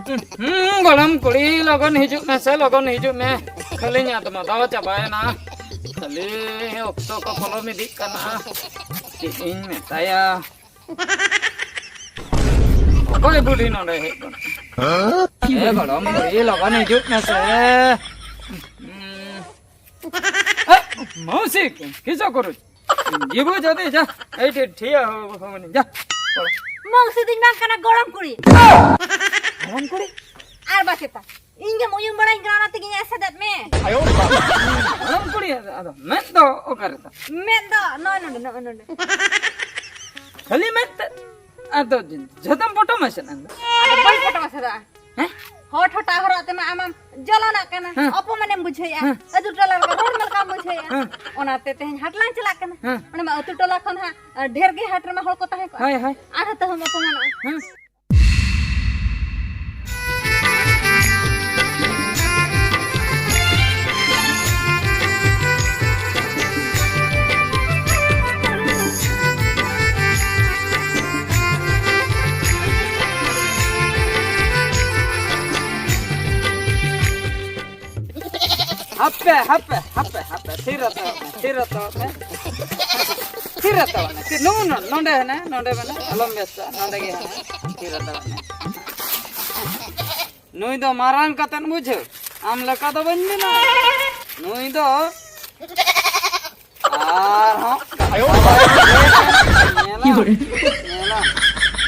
गरम कुड़ी लगन हिजुक में से लगन हिजुक में खाली nya तो मदाव चाबायना खाली ऑक्टो को फॉलो में दिख करना इन में ताया कोई बुढ़ी नोड़े है ये गरम कुड़ी लगन हिजुक में से मौसी किसा करू जीवो जदे जा एटे ठिया होवनी जा मौसी दिन में कना गरम कुड़ी आर बाकेता इंगे मोयुं बड़ा इंग्राना ते गिnya sadat me ayo गरम कुड़ी अदो मैं तो ओ करता men do no खाली मैं अदो जदम photo मशन ada boy foto masada हैं hot hot ahro te ma amam jalana kana opo mane bujhaya adu tola ka normal kam bujhaya onate te hatlang chala kana mane ma atu tola khon ha dher ge hat ma hol ko tahe ko hi hi ara to hum opo mane Happy Thirtha नोंडे है ना नोंडे बने अलम बेसा नोंडे के है थिरता नुई दो मारांग कतन बुझ आम लका दो बन ना नुई दो आर हां आयो नेला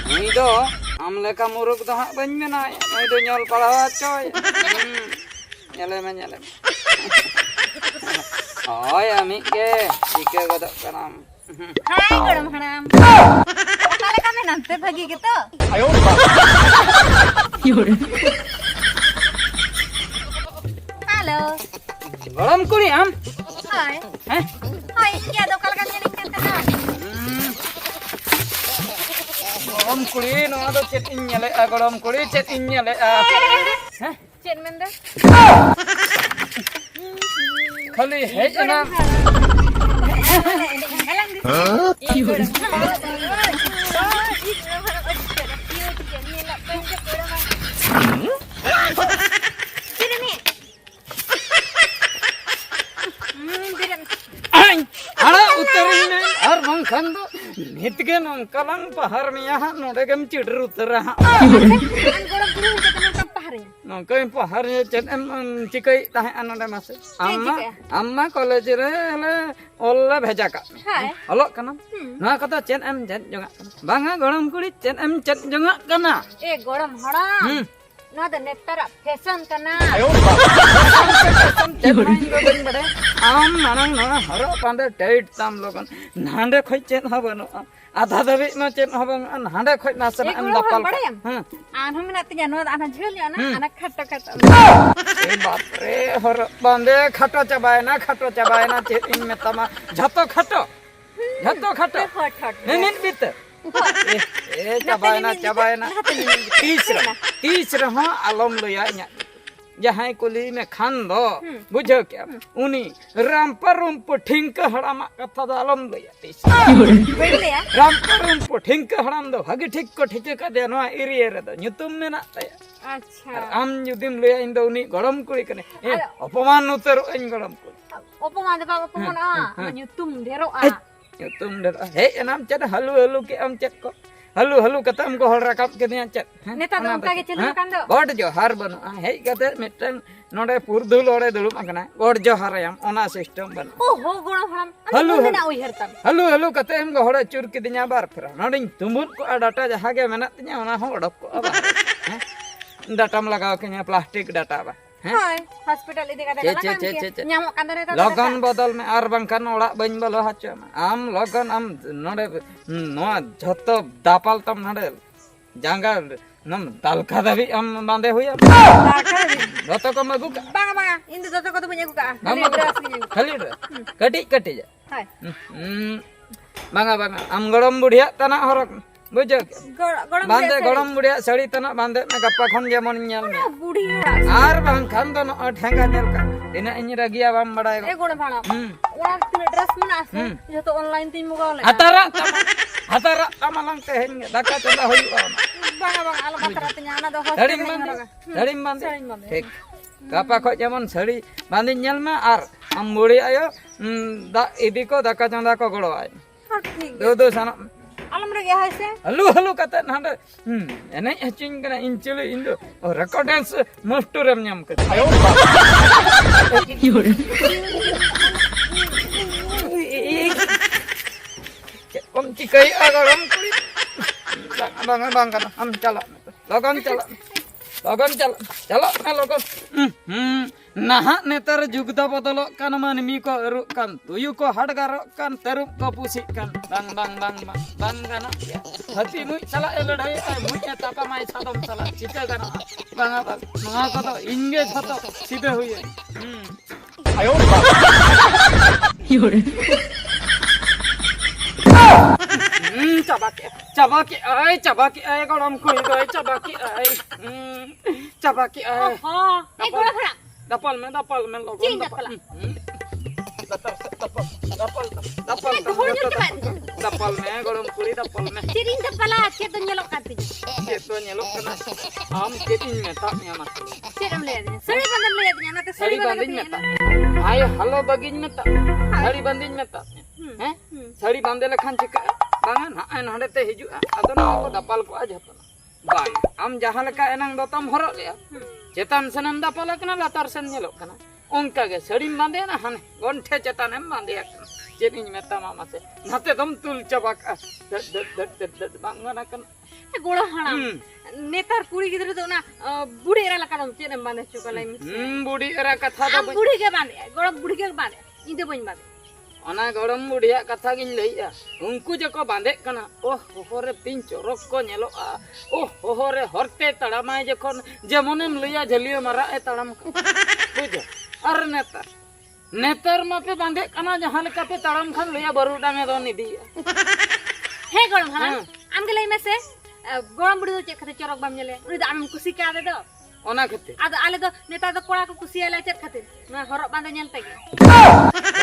नुई दो आम लका मुरुक दो हां बन ना नुई दो ñol पढ़ावा चोय ñale me Hoy amik ke ike godok kanam. hai gorom hanam kale kame nante bhagi gitu Ayo. halo Gorom kuri am. hai Heh? hai inge do kale kame ning kana Gorom kuri no ado chet inyale gorom kuri chet inyale Heh? chet mende खाली है जना और मंखन दो नित के नंकलंग पहाड़ में यहाँ नोड़े के चिड़र उतर रहा नंका पहाड़ में चेन चिकई ताहे अनडे मासे अम्मा कॉलेज रे हले ओल्ला भेजा का हलो कना ना कता चेन एम चेन जंगा बांगा गरम कुड़ी चेन एम चेन जंगा कना ए गरम हड़ा ना द नेतरा फैशन कना आयो आम नानंग ना हरो पांडे टाइट ताम लोगन नांडे खोय चेन हबनो आधा दबे में चेन हबन नांडे खोय नासना एम दपल आन हम ना तिया नो आना झेल ना आना खट्टा खट्टा ए बाप रे हर बांदे खटो चबाय ना चेन इन में तमा झतो खटो निन बीत ए चबाय ना तीस रहा आलम लया जहां कुली में खान दो बुझो क्या उनी रामपरुम पुठिंक हड़ाम कथा दो आलम लया तीस रामपरुम पुठिंक हड़ाम दो भागी ठीक को ठिके का दे नवा एरिया रे दो nyutum मेना तया अच्छा आम जुदिम लया इन दो उनी गरम कुड़ी कने ए अपमान उतर इन गरम कुड़ी अपमान दे बाबा अपमान nyutum dero nyutum dero हे नाम चेत हलू के हम चेत को हलू कतम को हल रकाब के दिया चेत नेता दो उनका के चलू कान दो गॉड जोहार बन हे कते मिटन नोडे पुरदुल ओडे दुलुम अकना गॉड जोहार याम ओना सिस्टम बन ओ हो गोणो हम ना उयहर तम हलू कते हम को हड़े चुर के दिया बार फिरा नोडिन तुमुन को डाटा जहा के मेना तिया ओना हो ओडक को अब डाटाम लगाव के प्लास्टिक डाटा बा हाय हॉस्पिटल इदे का ᱧᱟᱢᱚᱜ ᱠᱟᱱ ᱫᱟᱨᱮ लगन बदल में आर बंकन ओड़ा बन बलो हाचो आम लगन आम नोडे नोआ झतो दापाल तम नोडे जांगा नम दालका दबी आम बांधे हुया झतो को मगु का बांगा इन झतो को तो बन अगु का खाली कटी जा हाय बांगा आम गरम बुढ़िया तना हरक बुझो बांधे गरम बुढ़िया साड़ी तना बांधे में गप्पा खन जेमन नेल में बुढ़िया आर बांग खान दो न ठेंगा नेल का तिना इन रगिया बाम बड़ाय ए गोण भाणा ओरा तिना ड्रेस में आसे जो तो ऑनलाइन तीन मुगाव ले हतारा तमलंग ते हेंगे दाका चला होई Bang alam baterainya ana do Saring bande. ঠিক গাপা খয় যেমন শাড়ি বাঁধি ñel মে আর আমবুড়ি আয়ো ইদি কো দাকা চাঁদা কো গড়ো আয় দো সানা Alam rege haise. halu kata nanda enai hacing kana inculu indo record dance master em nyam kata ayo om cikai agaram kulit bang kana am chala logon chala logon nah netar jugda botolo kan manmi ko ru kan tuyu ko hadgar kan terup ko pusik kan bang kana hati mu chala ladai mu tapa mai sadam chala cita kana bang ma ko to inge jhato side huye ayo cabaki ay gorom koi doi cabaki ay Oh, gula khara. dapal me logon Cing dapal. dapal me gorom kuri dapal me Ciring dapala cheto nyelok kati. cheto nyelok kana am ketin me ta me amat Ceram le adnya. Sari bandam le adnya. Nate sari banding me ta ay halo bagin me ta sari banding me ta sari bande lekhan chika bangan ha nade te hiju ado na ko dapal ko aja to bang am jahan leka enang do tam horok le chetan senam dapal kana latar sen nyelok kana onka ge sari bande na hane gonthe chetan em bande chetin me ta mama se nate dam tul chabak bangana kan Gula hana. Netar kuri gidre to na budi era laka dam cedem bande chukalai mi. budi era katha Am do budi ke bande. Gorom budi ke bande. Inde boin bande. ona gorom budiya katha gin leia unku jeko bande kana hore pin chorok ko nyelo hore horte tadamai jekon jemonem leia jaliyo mara e tadam bujo ar netar ma pe bande kana jahan leka pe tadam khan leia barudang e don idiya He gorom hana. Am ge lai mese. Gorom budi do cek khate chorok bam nyele. Uri da am kusi ka de do. ona khate Ada ale do netar do kora ko kusi ala cek khate. Na horok bande nyel tege.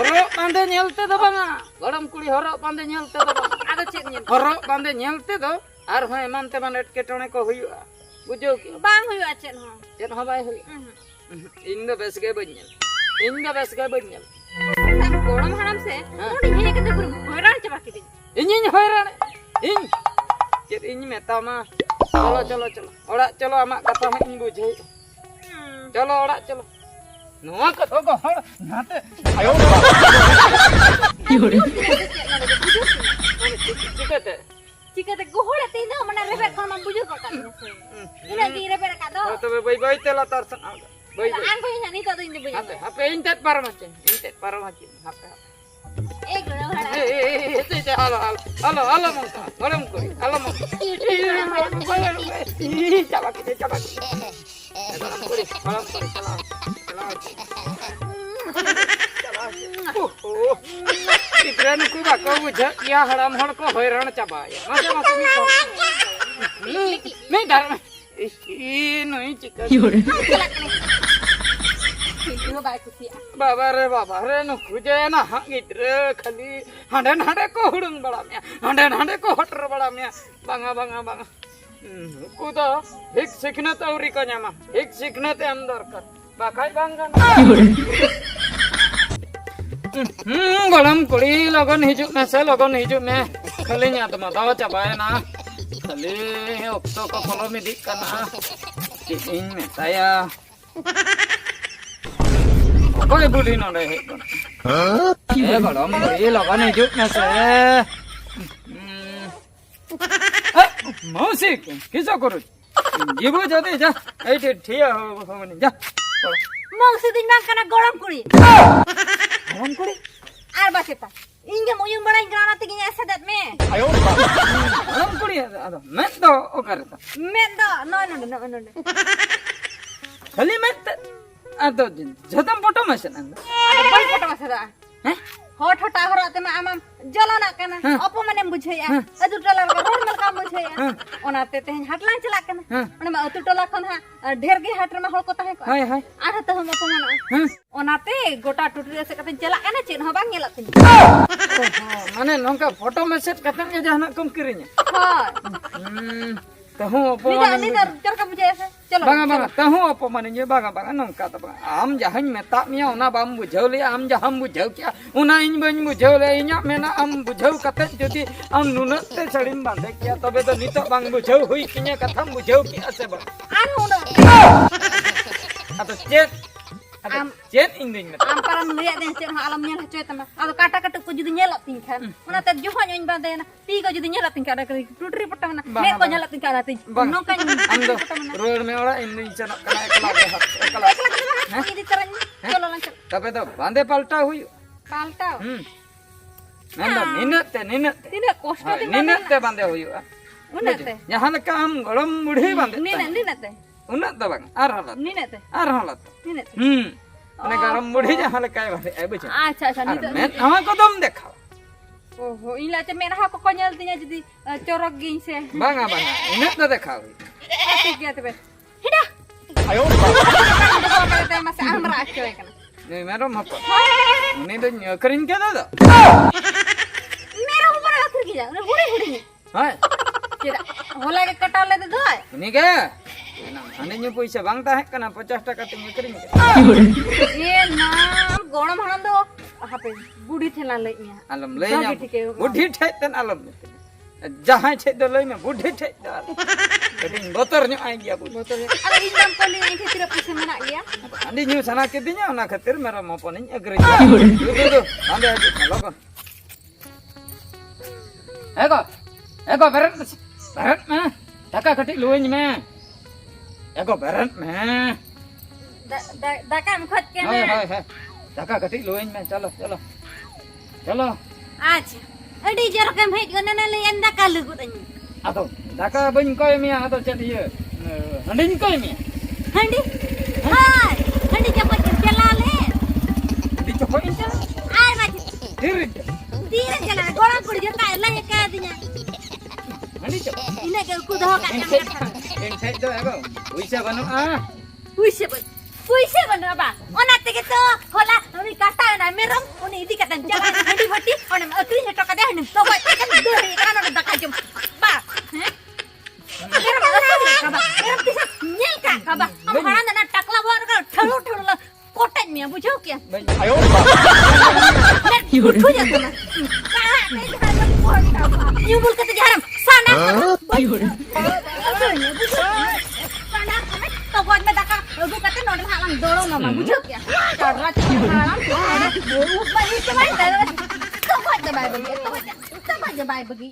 horok bande nyelte do banga gorom kuri horok bande nyelte do banga Ada cek nyel. horok bande nyelte do ar ho eman teman etketone ko huyua bujo ki Bang huyu acen ho. jet ho bai hui ᱤᱧ ᱫᱚ ᱵᱮᱥ ᱜᱮ ᱵᱟᱹᱧ ᱧᱮᱞ Gorom hanam se. Uri he ke de pur hoiran chaba kidi. ᱤᱧᱤᱧ ᱦᱚᱭᱨᱟᱱ ᱤᱧ ᱪᱮᱫ ᱤᱧ ᱢᱮᱛᱟᱢᱟ ᱪᱚᱞᱚ ᱚᱲᱟᱜ ᱪᱚᱞᱚ ᱟᱢᱟᱜ ᱠᱟᱛᱷᱟ ᱦᱚᱸ ᱤᱧ ᱵᱩᱡᱷᱟᱹᱣ ᱪᱚᱞᱚ ᱚᱲᱟᱜ ᱪᱚᱞᱚ ᱱᱚᱣᱟ ᱠᱟᱛᱷᱟ ᱠᱚ ᱦᱚᱲ ᱱᱟᱛᱮ ᱟᱭᱳ ᱪᱤᱠᱟᱹᱛᱮ Cikate gohol ate ina mana rebe kon mam bujur kok kan. Ina gi rebe ka do. tebe bai tela tarsan bai Ang ko ina ni to inde bunya. hape intet paramacin hape Ek lo hara. halo mongka gorom kuri halo mongka coba kita gorom kuri Ikran ku bako bujha ya haram hor ko hoiran cabaya masa me dar noi chika Itu baik kusia. baba re no khuje na gidre khali hande ko hudung balamya hande ko hotter balamya banga ku do hik sikhnat auri ko nyama hik sikhnat am darkar bakai banga golam kuri logon hijuk me khali nya tama dawa cabaya na khali okto ko kolom idik kana in me saya koy buli nonde he golam kuri logon hijuk me se mausi kisa koru jibu jodi ja ei thia hobani ja Mong sidin bang kana gorom kuri. golam kuri Ar baseta. Inge moyung bada ingrana tiginya sadat me. ayo golam kuri ado met do okarta Mendo no. khali met ado jadam photo machine anda Ada bal foto masada. Hah? Hot hot ahro ate ma amam jalana kana. Opo mane bujhaya. Adu tola ka rod mal kam bujhaya. Onate tehn hatlan chalak kana. One ma atu tola khon ha dher ge hat re ma hol ko tahe ko. hai Ara to hom opo mana. Onate gota tutri se kate chalak kana chin ho bang ngelak tin. mane nongka photo message katan ge jahana kom kirinya Ha. tahu apa Ini dah ini dah cara kamu jaya saya. Chalo. banga tahu apa mananya banga nongka ta banga am jahan meta mia ona bam bujau le am jaham bujau kya una in ban bujau le inya mena am bujau kate jodi am nunat te salim bande kya tobe to nitok bang bujau hui kinya katham bujau kya se ba Anu dah. atau jet atau jet inding meta Am param lihat deh cek alam nyala cuy teman. Atau kata ko jadi nyelot tingkan. Una te juha nyoin bande na. Ti ko jadi nyelot tingkan ada kali. Putri pertama na. Me ko nyelot tingkan ada ti. Bang. Nongkan am do road me ora inding chana kana ekla ge hat ekla ini caranya. Chalo lancar. tobe to bande palta hui Paltau. nanda ninat Tidak kosto di mana. ninat te bande hui Una te. jahan ka am golam mudhi bande Nina te. unat da bang ar halat Nina te. ar halat Nina te. ane garam mudhi jahan ka bande ai buja Acha acha ar nito. met ama ko dom dekha Oh, ini lah cemen ha ko konyal tinya jadi corok gin se. banga inat da dekha hui Ati kia te be. Hida. ayo Te masih amra coy kan. ni merom apa ini do nyokrin ke da Mera ऊपर आकर की जा. हुड़ी हुड़ी ni. hai Tidak. Hola ke katal le de doy. ini ke ane nyu puisa bang ta hek kana 50 taka te nyokrin ke Ye na gonam hanan do. Hape budi thela le nya. alam le nya Bagi thike. budhi thai ten alam jahan thai do le me budhi thai do kading botor nyu ai gya bu Botol. Ada indam kali ini tidak bisa menak dia. andi nyu sana ketinya ona khatir mera mopon ni agri du ande lokon ego berat me taka kati luin me ego berat me Da kan khot ke hai na. hai taka kati luin me chalo Acha. Adi jar kam hit gana na le anda kalu gutan. atau taka bin koi me atau chat ye handin koi me Handi. Hai. Handi cepat jalan le. di chokoi cha Ai mati. dirit Tira jalan gorang pudi jata lah ya ka dinya. handi chok Ini ke ku dah ka jam. en thai do ego uisa banu Puisi bener apa? Ona te gitu. Hola, uni kata na merom, uni idi kata jalan handi bati, ona akri he toka deh ni. So ba kan dori kan ona dak kajum. Ba. Merom akri ka ba. Merom bisa nyel ka ba. Am haran na takla war ka thalo la kotet mia bujo kya. ayo Uठो जाता ना कहां पे जाना पड़ता बा यूबुल के जहरम साना साना तो बाद में दका गु कते नोड हालम दोड़ो ना बुझो क्या चढ़रा हालम वो बही के भाई तो बाद बाय बगी तो बाद बाय बगी